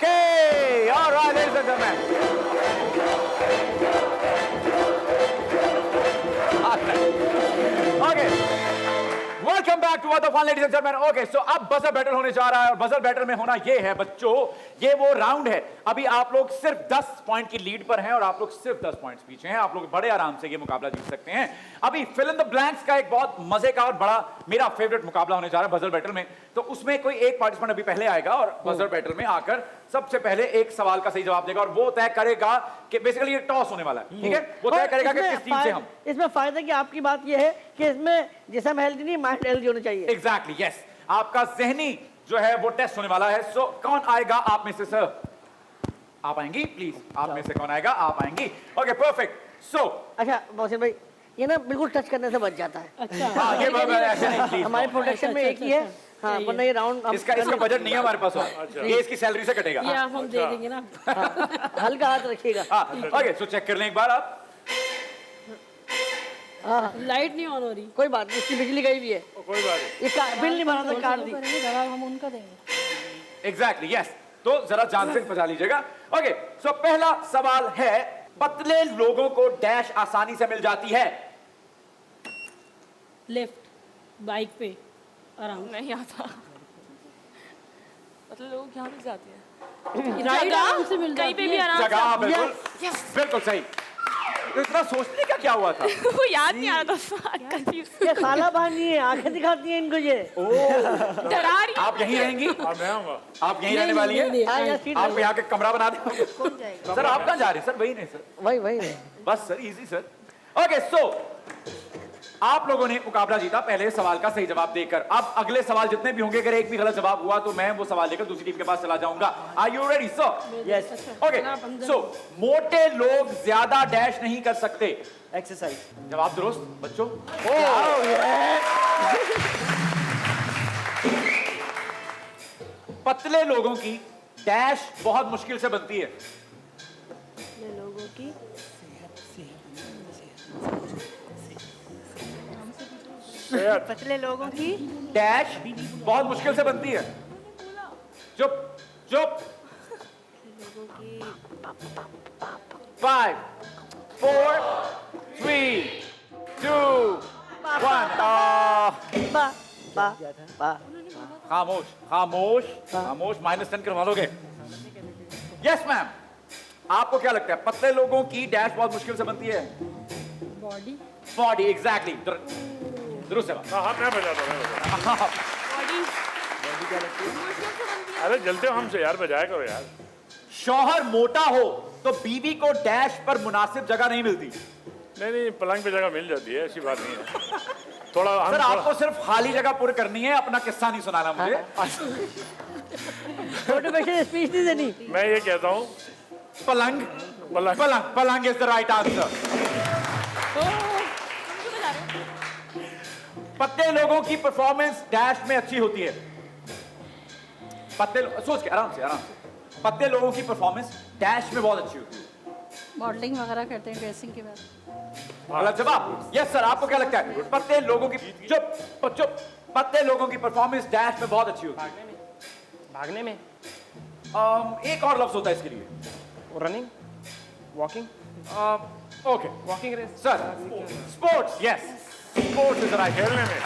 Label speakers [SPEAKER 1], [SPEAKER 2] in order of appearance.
[SPEAKER 1] Okay, all right, ladies and gentlemen. Okay. Welcome back to the fun ladies and gentleman. Okay, so अब buzzer battle होने जा रहा है और buzzer battle में होना ये है बच्चों, ये वो राउंड है। अभी आप लोग सिर्फ 10 पॉइंट की लीड पर हैं और आप लोग सिर्फ 10 पॉइंट्स पीछे हैं। आप लोग बड़े आराम से ये मुकाबला जीत सकते हैं। अभी फिल इन द ब्लैंक्स का एक बहुत मजे का और बड़ा मेरा फेवरेट मुकाबला होने जा रहा है बजर बैटल में। तो उसमें कोई एक पार्टिसिपेंट अभी पहले आएगा और बजर बैटल में आकर सबसे पहले एक सवाल का सही जवाब देगा और वो तय करेगा कि बेसिकली ये टॉस होने वाला है, ठीक है? वो तय करेगा कि किस टीम से हम।
[SPEAKER 2] इसमें फायदा की आपकी बात ये है कि इसमें जिस्म हेल्दी नहीं, माइंड हेल्दी होना चाहिए।
[SPEAKER 1] Exactly, yes. आपका जहनी जो है वो टेस्ट होने वाला है। सो कौन आएगा आप में से? सर आप आएंगी प्लीज? आप में से कौन आएगा? आप आएंगी। Okay, perfect. सो
[SPEAKER 2] अच्छा मोहसिन भाई, ये ना बिल्कुल टच करने से बच जाता है।
[SPEAKER 3] अच्छा
[SPEAKER 1] हाँ, ये ऐसे नहीं प्लीज।
[SPEAKER 2] हमारे प्रोटेक्शन में एक ही है। हाँ, वरना ये राउंड
[SPEAKER 1] इसका बजट नहीं है हमारे पास। ये इसकी सैलरी से कटेगा।
[SPEAKER 3] ये आप हम दे देंगे ना।
[SPEAKER 2] हल्का हाथ रखिएगा।
[SPEAKER 1] हाँ, ओके, सो चेक कर लें एक बार आप।
[SPEAKER 3] लाइट नहीं ऑन हो रही।
[SPEAKER 2] कोई बात नहीं, इसकी बिजली गई भी है।
[SPEAKER 4] कोई बात नहीं।
[SPEAKER 2] ये बिल नहीं भरा था, काट दी।
[SPEAKER 3] करेंगे जवाब हम उनका देंगे।
[SPEAKER 1] Exactly, yes. तो जरा जान से बचा लीजिएगा। ओके, सो पहला सवाल है, पतले लोगों को डैश आसानी से मिल जाती है।
[SPEAKER 3] लेफ्ट बाइक पे आराम
[SPEAKER 5] नहीं आता। मतलब लोग यहाँ मिल जाते हैं।
[SPEAKER 3] राइट आराम से मिल
[SPEAKER 5] कहीं पे
[SPEAKER 3] जाती
[SPEAKER 5] भी
[SPEAKER 3] है।
[SPEAKER 5] आराम
[SPEAKER 1] जगह
[SPEAKER 5] से।
[SPEAKER 1] बिल्कुल बिल्कुल सही। तो इतना सोचने का क्या हुआ था?
[SPEAKER 5] वो याद नहीं आ रहा था। कंफ्यूज
[SPEAKER 2] ये खाला बहानी है, आंखें दिखाती हैं इनको ये।
[SPEAKER 5] डरा रही है।
[SPEAKER 1] आप यहीं रहेंगी?
[SPEAKER 4] मैं आऊंगा।
[SPEAKER 1] आप यहीं रहने वाली हैं?
[SPEAKER 2] हाँ, यहाँ सीट
[SPEAKER 1] आप यहाँ के कमरा बना दें।
[SPEAKER 2] कौन जाएगा?
[SPEAKER 1] सर आप कहाँ जा रहे हैं? सर वही नहीं सर,
[SPEAKER 2] वही वही
[SPEAKER 1] बस सर, इजी सर। ओके, सो आप लोगों ने मुकाबला जीता पहले सवाल का सही जवाब देकर। अब अगले सवाल जितने भी होंगे, अगर एक भी गलत जवाब हुआ तो मैं वो सवाल लेकर दूसरी टीम के पास चला जाऊंगा। Are you ready sir?
[SPEAKER 2] Yes.
[SPEAKER 1] Okay, so मोटे लोग ज्यादा डैश नहीं कर सकते।
[SPEAKER 2] एक्सरसाइज।
[SPEAKER 1] जवाब दुरुस्त बच्चों। पतले लोगों की डैश बहुत मुश्किल से बनती है।
[SPEAKER 2] लोगों की पतले लोगों की
[SPEAKER 1] डैश बहुत मुश्किल से बनती है। चुप चुप। 5 4 3 2 1।
[SPEAKER 2] बा बा बा
[SPEAKER 1] खामोश खामोश खामोश। -10 करवा दोगे? Yes ma'am. आपको क्या लगता है पतले लोगों की डैश बहुत मुश्किल से बनती है?
[SPEAKER 3] बॉडी
[SPEAKER 1] बॉडी, एग्जैक्टली, दुरुस्त जवाब।
[SPEAKER 4] हाँ, मैं बजाता हूँ। अरे जलते हो हमसे यार, बजाया करो यार।
[SPEAKER 1] शौहर मोटा हो तो बीवी को डैश पर मुनासिब जगह नहीं मिलती।
[SPEAKER 4] नहीं नहीं, पलंग पे जगह मिल जाती है, ऐसी बात नहीं है। थोड़ा हम
[SPEAKER 1] सर आपको सिर्फ खाली जगह पूरी करनी है, अपना किस्सा नहीं सुनाना मुझे।
[SPEAKER 2] मोटिवेशन स्पीच नहीं देनी।
[SPEAKER 4] मैं ये कहता हूँ,
[SPEAKER 1] पलंग
[SPEAKER 4] पलंग
[SPEAKER 1] पलंग पलंग इज द राइट आंसर। पतले लोगों की परफॉर्मेंस डैश में अच्छी होती है। सोच के आराम से आराम से। पतले लोगों की परफॉर्मेंस डैश में बहुत अच्छी होती है।
[SPEAKER 3] मॉडलिंग वगैरह करते हैं ड्रेसिंग के बाद।
[SPEAKER 1] गलत जवाब। यस सर, आपको क्या लगता है पतले लोगों की चुप चुप पतले लोगों की परफॉर्मेंस डैश में बहुत अच्छी होती है?
[SPEAKER 6] भागने में,
[SPEAKER 1] एक और लफ्ज होता है इसके लिए।
[SPEAKER 6] Running, walking,
[SPEAKER 1] okay,
[SPEAKER 6] walking race.
[SPEAKER 1] Sir sports, yes, sports is right.
[SPEAKER 4] खेलने में।